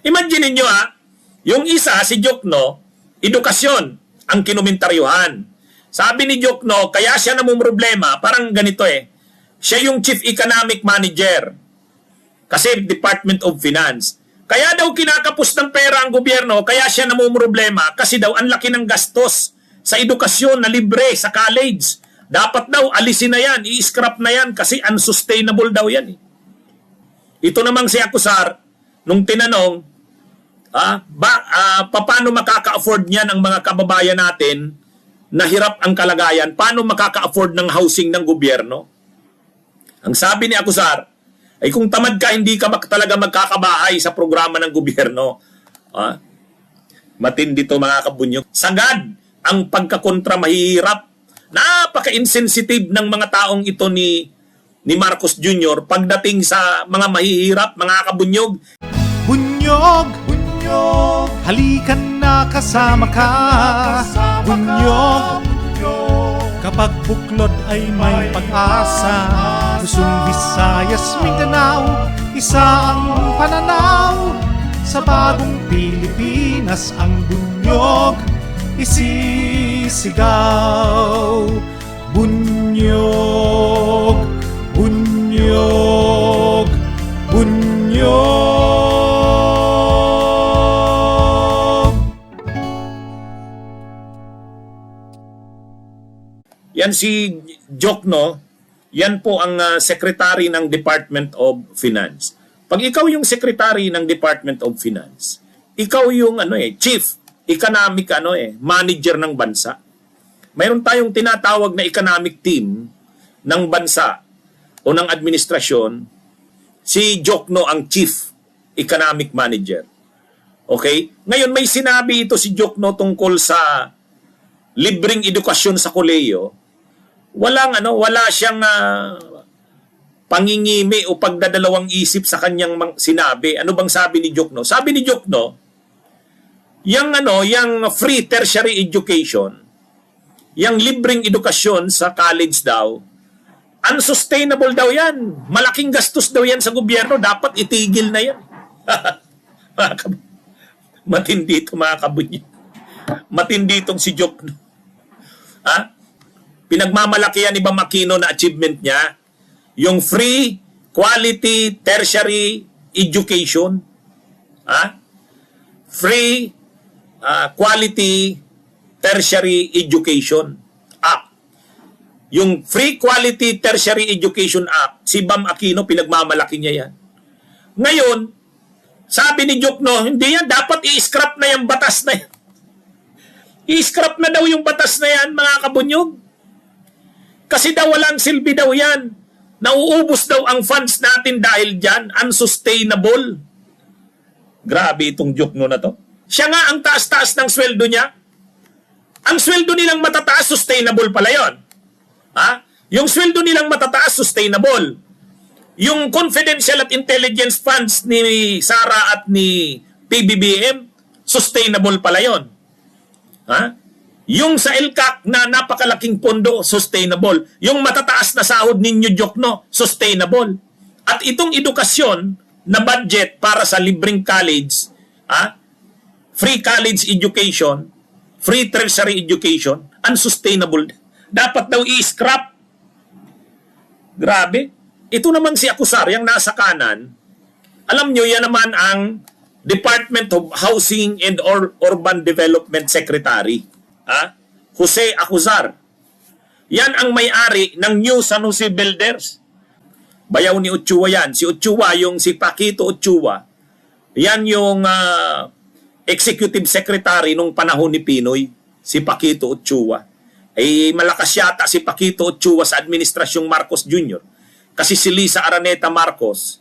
Imagine niyo yung isa, si Jokno, edukasyon ang kinumentaryohan. Sabi ni Jokno, kaya siya namumroblema, parang ganito siya yung Chief Economic Manager. Kasi Department of Finance. Kaya daw kinakapos ng pera ang gobyerno, kaya siya namumroblema kasi daw ang laki ng gastos sa edukasyon na libre sa college. Dapat daw alisin na yan, i-scrap na yan kasi unsustainable daw yan. Ito namang si Acuzar, nung tinanong, paano makaka-afford niyan ang mga kababayan natin na hirap ang kalagayan? Paano makaka-afford ng housing ng gobyerno? Ang sabi ni Acuzar, ay kung tamad ka, hindi ka talaga magkakabahay sa programa ng gobyerno. Matindi to mga kabunyog. Sagad ang pagkakontra mahihirap. Napaka-insensitive ng mga taong ito ni Marcos Jr. pagdating sa mga mahihirap, mga kabunyog. Bunyog, bunyog, halikan na kasama ka. Bunyog, kapag buklod ay may pag-asa. Luzon, Visayas, Mindanao, isa ang pananaw. Sa bagong Pilipinas ang bunyog isisigaw. Bunyog, bunyog, bunyog. Yan si Jokno. Yan po ang secretary ng Department of Finance. Pag ikaw yung secretary ng Department of Finance, ikaw yung chief economic manager ng bansa. Mayroon tayong tinatawag na economic team ng bansa o ng administrasyon. Si Jokno ang chief economic manager. Okay? Ngayon may sinabi ito si Jokno tungkol sa libreng edukasyon sa kolehiyo. Wala siyang pangingimi o pagdadalawang isip sa kanyang sinabi. Ano bang sabi ni Jokno? Sabi ni Jokno, yung free tertiary education, yung libreng edukasyon sa college daw, unsustainable daw yan. Malaking gastos daw yan sa gobyerno. Dapat itigil na yan. Matindi ito mga kabunyi. Matindi itong si Jokno. Pinagmamalaki yan ni Bam Aquino na achievement niya, yung free quality tertiary education. Free quality tertiary education act. Yung free quality tertiary education act, si Bam Aquino pinagmamalaki niya yan. Ngayon, sabi ni Jokno, hindi yan, dapat i-scrap na yung batas na yan. I-scrap na daw yung batas na yan, mga kabunyog. Kasi daw walang silbi daw yan. Nauubos daw ang funds natin dahil dyan. Unsustainable. Grabe itong Jokno na to. Siya nga ang taas-taas ng sweldo niya. Ang sweldo nilang matataas, sustainable pala yun. Yung sweldo nilang matataas, sustainable. Yung confidential at intelligence funds ni Sara at ni PBBM, sustainable pala yun. Yung sa LCAC na napakalaking pondo, sustainable. Yung matataas na sahod ninyo, Jokno, sustainable. At itong edukasyon na budget para sa libreng college, free college education, free tertiary education, unsustainable. Dapat daw i-scrap. Grabe. Ito namang si Acuzar, yung nasa kanan, alam nyo, yan naman ang Department of Housing and Urban Development Secretary. Jose Acuzar. Yan ang may-ari ng New San Jose Builders. Bayaw ni Ochoa yan. Si Ochoa, si Paquito Ochoa, yan yung executive secretary nung panahon ni Pinoy. Si Paquito Ochoa. Malakas yata si Paquito Ochoa sa administrasyong Marcos Jr. Kasi si Lisa Araneta Marcos,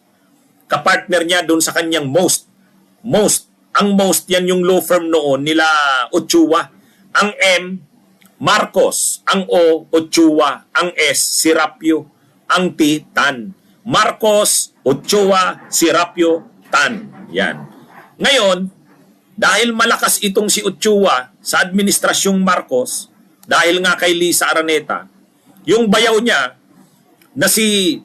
kapartner niya doon sa kanyang most, yan yung law firm noon nila Ochoa. Ang M, Marcos. Ang O, Ochoa. Ang S, Serapio. Ang T, Tan. Marcos, Ochoa, Serapio, Tan. Yan. Ngayon, dahil malakas itong si Ochoa sa administrasyong Marcos, dahil nga kay Lisa Araneta, yung bayaw niya na si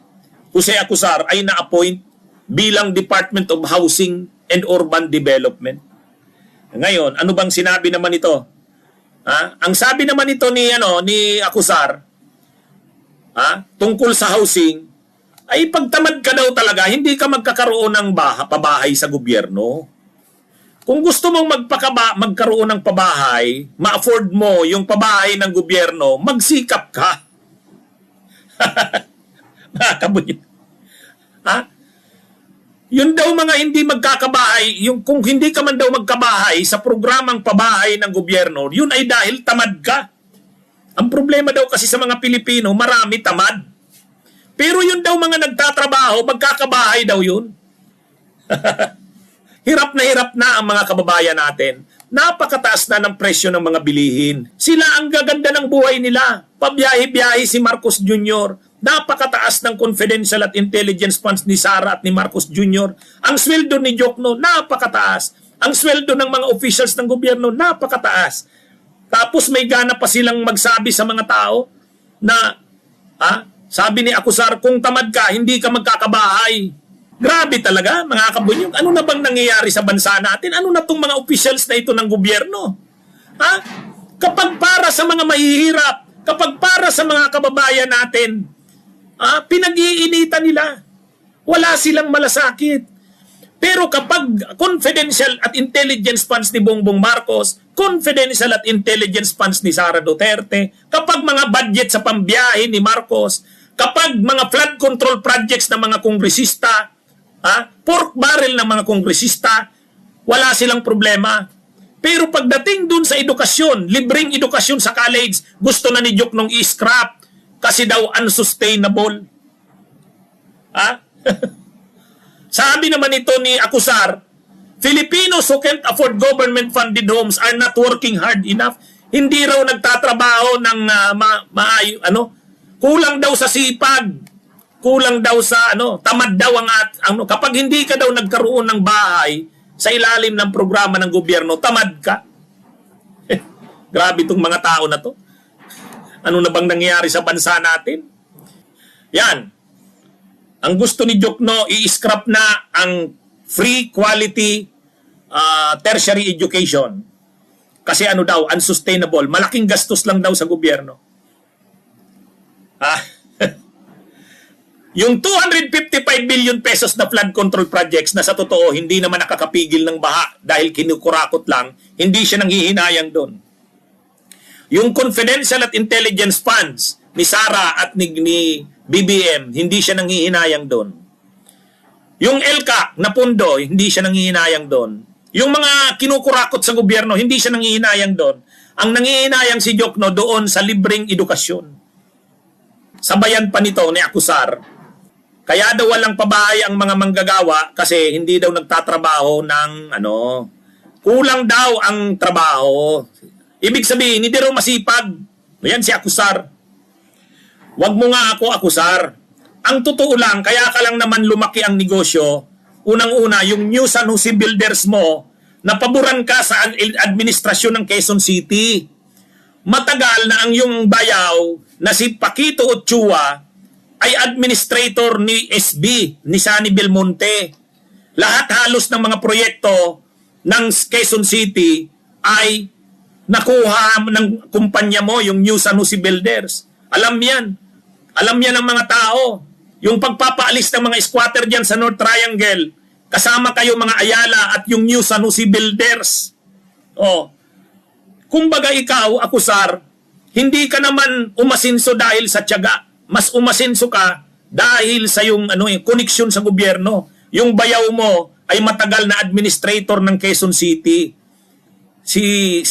Jose Acuzar ay na-appoint bilang Department of Housing and Urban Development. Ngayon, ano bang sinabi naman ito? Ang sabi naman ito ni Acuzar, tungkol sa housing, ay pagtamad ka daw talaga, hindi ka magkakaroon ng pabahay sa gobyerno. Kung gusto mong magkaroon ng pabahay, ma-afford mo yung pabahay ng gobyerno, magsikap ka. Nakakabunyin. Yun daw mga hindi magkakabahay, kung hindi ka man daw magkabahay sa programang pabahay ng gobyerno, yun ay dahil tamad ka. Ang problema daw kasi sa mga Pilipino, marami tamad. Pero yun daw mga nagtatrabaho, magkakabahay daw yun. Hirap na ang mga kababayan natin. Napakataas na ng presyo ng mga bilihin. Sila ang gaganda ng buhay nila. Pabiyahe-biyahe si Marcos Jr. Napakataas ng confidential at intelligence funds ni Sara at ni Marcos Jr. Ang sweldo ni Jokno, napakataas. Ang sweldo ng mga officials ng gobyerno, napakataas. Tapos may gana pa silang magsabi sa mga tao na, sabi ni Acuzar, kung tamad ka, hindi ka magkakabahay. Grabe talaga, mga kabunyog. Ano na bang nangyayari sa bansa natin? Ano na itong mga officials na ito ng gobyerno? Kapag para sa mga mahihirap, kapag para sa mga kababayan natin, pinag-iinitan nila. Wala silang malasakit. Pero kapag confidential at intelligence funds ni Bongbong Marcos, confidential at intelligence funds ni Sara Duterte, kapag mga budget sa pambiyahe ni Marcos, kapag mga flood control projects ng mga kongresista, pork barrel ng mga kongresista, wala silang problema. Pero pagdating dun sa edukasyon, libreng edukasyon sa college, gusto na ni Joknong i-scrap kasi daw unsustainable. Sabi naman ito ni Acuzar, Filipinos who can't afford government-funded homes are not working hard enough. Hindi raw nagtatrabaho ng kulang daw sa sipag. Kulang daw sa tamad daw ang kapag hindi ka daw nagkaroon ng bahay sa ilalim ng programa ng gobyerno, tamad ka. Grabe itong mga tao na to. Ano na bang nangyayari sa bansa natin? Yan. Ang gusto ni Jokno, i-scrap na ang free quality tertiary education. Kasi unsustainable. Malaking gastos lang daw sa gobyerno. Yung 255 billion pesos na flood control projects na sa totoo hindi naman nakakapigil ng baha dahil kinukurakot lang, hindi siya nanghihinayang doon. Yung confidential at intelligence funds ni Sara at ni BBM, hindi siya nanghihinayang doon. Yung ELCA na pundo, hindi siya nanghihinayang doon. Yung mga kinukurakot sa gobyerno, hindi siya nanghihinayang doon. Ang nanghihinayang si Jokno doon sa libreng edukasyon. Sabayan pa nito ni Acuzar, kaya daw walang pabahay ang mga manggagawa kasi hindi daw nagtatrabaho ng kulang daw ang trabaho. Ibig sabihin, hindi daw masipag. Yan si Acuzar. Wag mo nga ako, Acuzar. Ang totoo lang, kaya ka lang naman lumaki ang negosyo. Unang-una, yung New San Jose Builders mo, napaboran ka sa administrasyon ng Quezon City. Matagal na ang yung bayaw na si Paquito Ochoa ay administrator ni SB, ni Sunny Belmonte. Lahat halos ng mga proyekto ng Quezon City ay nakuha ng kumpanya mo, yung New San Jose Builders. Alam yan. Alam yan ng mga tao. Yung pagpapaalis ng mga squatter dyan sa North Triangle, kasama kayo mga Ayala at yung New San Jose Builders. Kumbaga ikaw, Acuzar, hindi ka naman umasinso dahil sa tiyaga. Mas umasinso ka dahil sa yung koneksyon sa gobyerno. Yung bayaw mo ay matagal na administrator ng Quezon City. Si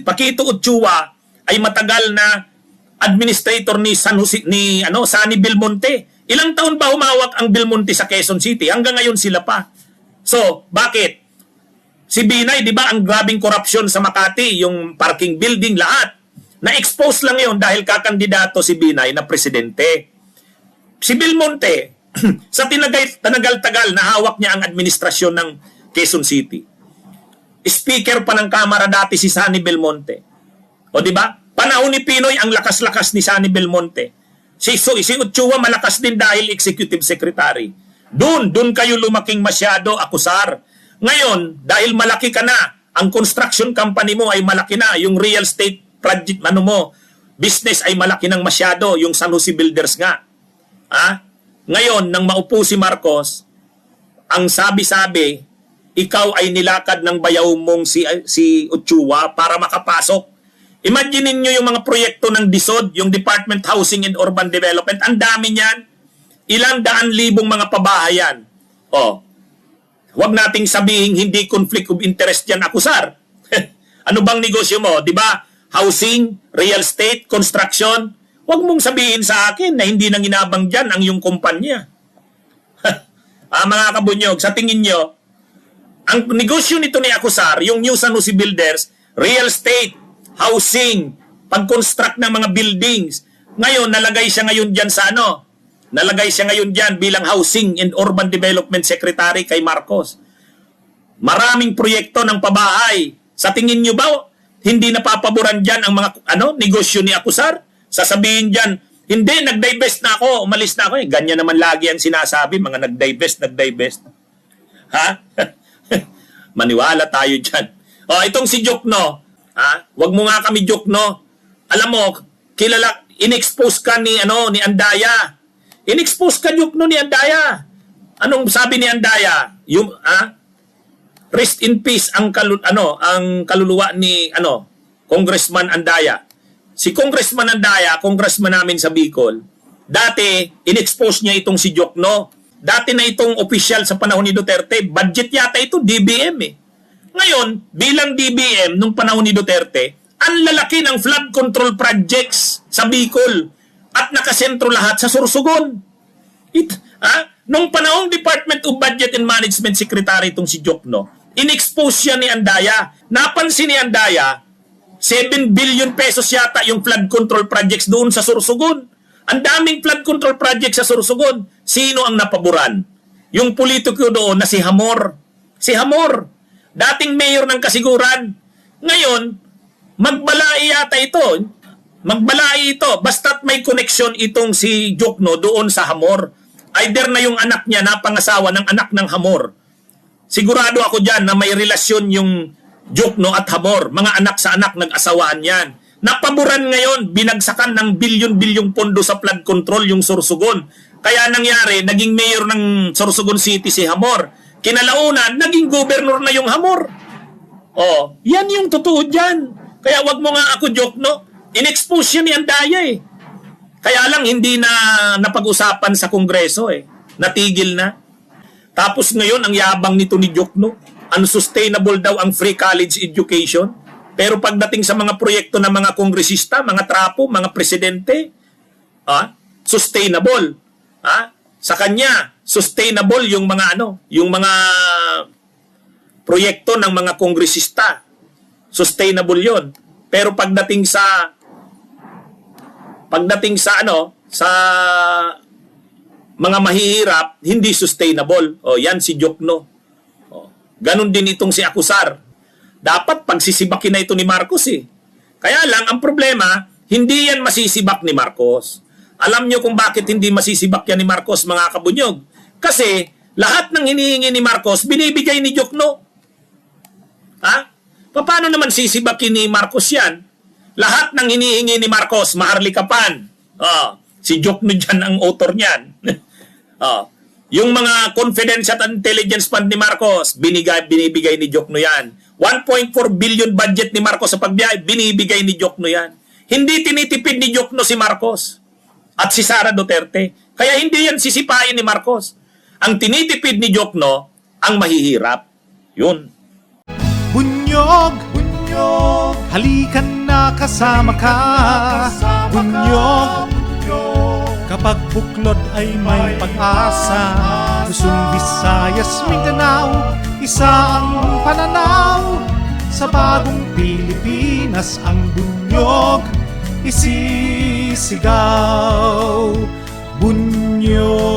Paquito Ochoa ay matagal na administrator ni Sunny Belmonte. Ilang taon ba humawak ang Belmonte sa Quezon City? Hanggang ngayon sila pa. So, bakit? Si Binay, di ba, ang grabing korupsyon sa Makati, yung parking building, lahat. Na-expose lang yon dahil kakandidato si Binay na presidente. Si Belmonte, sa tinagal-tagal na hawak niya ang administrasyon ng Quezon City. Speaker pa ng Kamara dati si Sunny Belmonte. O di ba? Panahon ni Pinoy ang lakas-lakas ni Sunny Belmonte. Si Ochoa malakas din dahil executive secretary. Doon kayo lumaking masyado, Acuzar. Ngayon, dahil malaki ka na, ang construction company mo ay malaki na, yung real estate project, business ay malaki ng masyado, yung San Jose Builders nga. Ngayon, nang maupo si Marcos, ang sabi-sabi, ikaw ay nilakad ng bayaw mong si Ochoa para makapasok. Imagine niyo yung mga proyekto ng DSOD, yung Department Housing and Urban Development. Ang dami niyan. Ilang daan libong mga pabahayan. Huwag nating sabihin hindi conflict of interest yan, akusar. Ano bang negosyo mo? Di ba? Housing, real estate, construction. Huwag mong sabihin sa akin na hindi nang inabang dyan ang iyong kumpanya. Mga kabunyog, sa tingin nyo, ang negosyo nito ni akusar, yung New San Jose Builders, real estate, housing, pag-construct ng mga buildings. Ngayon, nalagay siya ngayon dyan sa Nalagay siya ngayon dyan bilang Housing and Urban Development Secretary kay Marcos. Maraming proyekto ng pabahay. Sa tingin nyo ba, hindi napapaboran dyan ang mga negosyo ni akusar? Sasabihin dyan, hindi, nag-divest na ako, umalis na ako. Ganyan naman lagi ang sinasabi, mga nag-divest. Maniwala tayo dyan. Itong si Jokno, wag mo nga kami Jokno. Alam mo, in-expose ka ni Andaya. In-expose ka Jokno ni Andaya. Anong sabi ni Andaya? Rest in peace ang kaluluwa ni Congressman Andaya. Si Congressman Andaya, congressman namin sa Bicol, dati in-expose niya itong si Jokno. Dati na itong official sa panahon ni Duterte, budget yata ito DBM Ngayon, bilang DBM nung panahon ni Duterte, ang lalaki ng flood control projects sa Bicol at nakasentro lahat sa Sorsogon. Nung panahong Department of Budget and Management Secretary itong si Jokno, in-expose siya ni Andaya. Napansin ni Andaya, 7 billion pesos yata yung flood control projects doon sa Sorsogon. Ang daming flood control projects sa Sorsogon. Sino ang napaboran? Yung politiko doon na si Hamor. Si Hamor, dating mayor ng Kasiguran. Ngayon, magbalai yata ito. Magbalai ito. Basta't may connection itong si Jokno doon sa Hamor. Either na yung anak niya napangasawa ng anak ng Hamor. Sigurado ako dyan na may relasyon yung Jokno at Hamor. Mga anak sa anak, nag-asawaan yan. Napaboran ngayon, binagsakan ng bilyon-bilyong pondo sa flood control yung Sorsogon. Kaya nangyari, naging mayor ng Sorsogon City si Hamor. Kinalaunan, naging governor na yung Hamor. Yan yung totoo dyan. Kaya wag mo nga ako Jokno. In-expose siya ni Andaya Kaya lang hindi na napag-usapan sa Kongreso Natigil na. Tapos ngayon, ang yabang nito ni Jokno, unsustainable daw ang free college education. Pero pagdating sa mga proyekto ng mga kongresista, mga trapo, mga presidente, sustainable. Sa kanya, sustainable yung mga yung mga proyekto ng mga kongresista. Sustainable 'yon. Pero pagdating sa sa mga mahihirap, hindi sustainable. Yan si Jokno. Ganon din itong si akusar. Dapat pagsisibakin na ito ni Marcos Kaya lang, ang problema, hindi yan masisibak ni Marcos. Alam nyo kung bakit hindi masisibak yan ni Marcos, mga kabunyog? Kasi, lahat ng hinihingi ni Marcos, binibigay ni Jokno. Paano naman sisibakin ni Marcos yan? Lahat ng hinihingi ni Marcos, maharlikapan. Si Jokno dyan ang author niyan. Yung mga confidential intelligence fund ni Marcos, binibigay ni Jokno yan. 1.4 billion budget ni Marcos sa pagbiyahe, binibigay ni Jokno yan. Hindi tinitipid ni Jokno si Marcos at si Sara Duterte. Kaya hindi yan sisipain ni Marcos. Ang tinitipid ni Jokno, ang mahihirap. Yun. Bunyog, halikan na kasama ka. Bunyog, kapag buklod ay may pag-asa. Luzon, Visayas, Mindanao, isa ang pananaw. Sa bagong Pilipinas ang bunyog isisigaw. Bunyog.